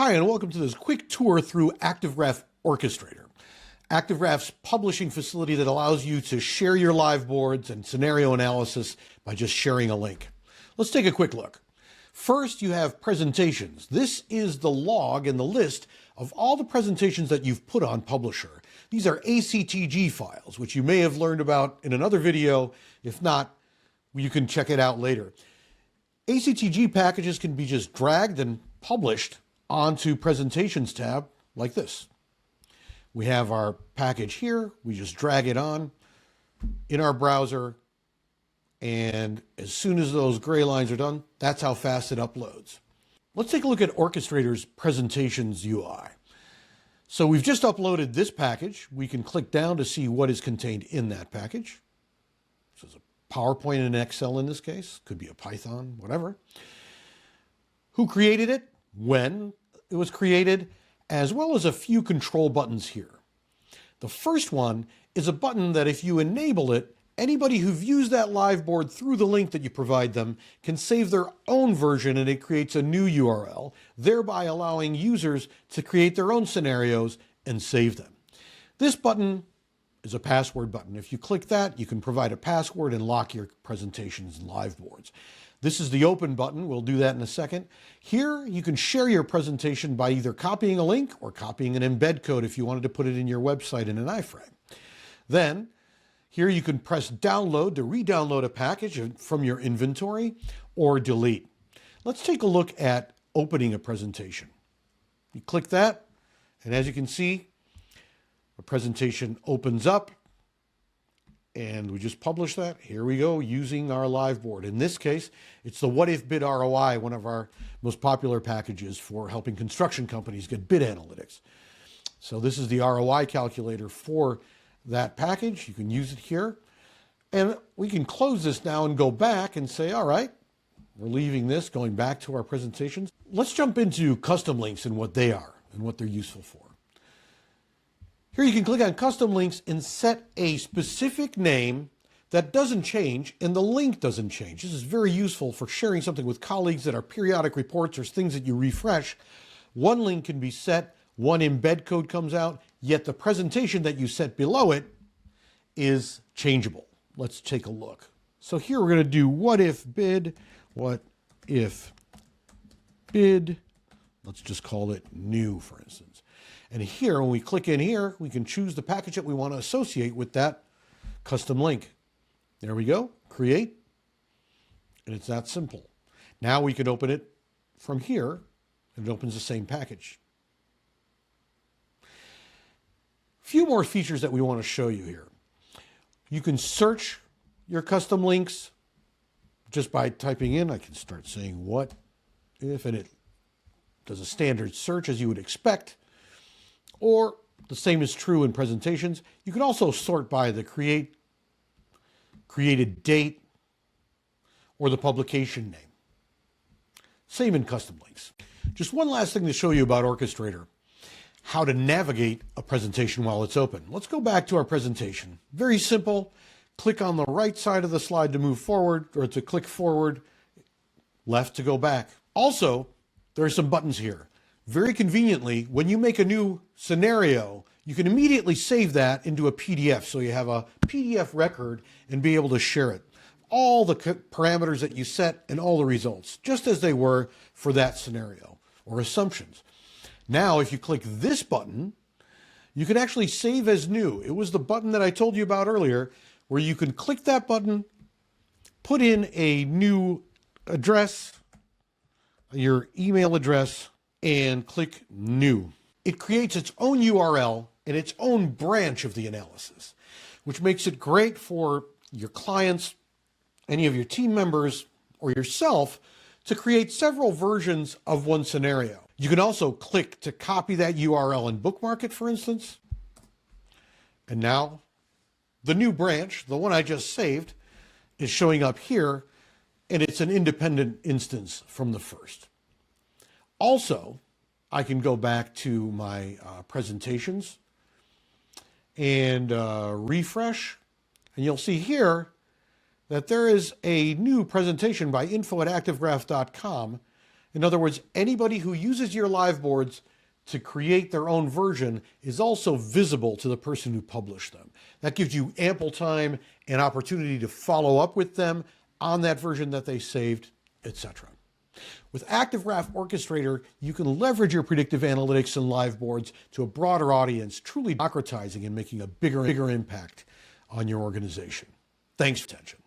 Hi, and welcome to this quick tour through ActiveGraf Orchestrator. ActiveGraf's publishing facility that allows you to share your live boards and scenario analysis by just sharing a link. Let's take a quick look. First, you have presentations. This is the log and the list of all the presentations that you've put on Publisher. These are ActiveGraf files, which you may have learned about in another video. If not, you can check it out later. ActiveGraf packages can be just dragged and published onto Presentations tab like this. We have our package here. We just drag it on in our browser, and as soon as those gray lines are done, that's how fast it uploads. Let's take a look at Orchestrator's Presentations UI. So we've just uploaded this package. We can click down to see what is contained in that package. So it's a PowerPoint and Excel in this case. Could be a Python, whatever. Who created it? When it was created, as well as a few control buttons here. The first one is a button that if you enable it, anybody who views that live board through the link that you provide them can save their own version, and it creates a new URL, thereby allowing users to create their own scenarios and save them. This button is a password button. If you click that, you can provide a password and lock your presentations and live boards. This is the open button. We'll do that in a second. Here, you can share your presentation by either copying a link or copying an embed code if you wanted to put it in your website in an iframe. Then, here you can press download to re-download a package from your inventory or delete. Let's take a look at opening a presentation. You click that, and as you can see, a presentation opens up. And we just published that. Here we go, using our live board. In this case, it's the What If Bid ROI, one of our most popular packages for helping construction companies get bid analytics. So this is the ROI calculator for that package. You can use it here. And we can close this now and go back and say, all right, we're leaving this, going back to our presentations. Let's jump into custom links and what they are and what they're useful for. Here you can click on custom links and set a specific name that doesn't change and the link doesn't change. This is very useful for sharing something with colleagues that are periodic reports or things that you refresh. One link can be set, one embed code comes out, yet the presentation that you set below it is changeable. Let's take a look. So here we're going to do what if bid, let's just call it new, for instance. And here, when we click in here, we can choose the package that we want to associate with that custom link. There we go, create, and it's that simple. Now we can open it from here, and it opens the same package. A few more features that we want to show you here. You can search your custom links just by typing in. I can start saying what if, and it does a standard search as you would expect. Or the same is true in presentations. You can also sort by the created date or the publication name. Same in custom links. Just one last thing to show you about Orchestrator, how to navigate a presentation while it's open. Let's go back to our presentation. Very simple. Click on the right side of the slide to move forward, or to click forward, left to go back. Also, there are some buttons here. Very conveniently, when you make a new scenario, you can immediately save that into a PDF. So you have a PDF record and be able to share it. All the parameters that you set and all the results, just as they were for that scenario or assumptions. Now, if you click this button, you can actually save as new. It was the button that I told you about earlier, where you can click that button, put in a new address, your email address, and click New. It creates its own URL and its own branch of the analysis, which makes it great for your clients, any of your team members, or yourself to create several versions of one scenario. You can also click to copy that URL and bookmark it, for instance. And now the new branch, the one I just saved, is showing up here, and it's an independent instance from the first. Also, I can go back to my presentations and refresh, and you'll see here that there is a new presentation by info@activegraf.com In other words, anybody who uses your live boards to create their own version is also visible to the person who published them. That gives you ample time and opportunity to follow up with them on that version that they saved, etc. With ActiveGraf Orchestrator, you can leverage your predictive analytics and live boards to a broader audience, truly democratizing and making a bigger impact on your organization. Thanks for attention.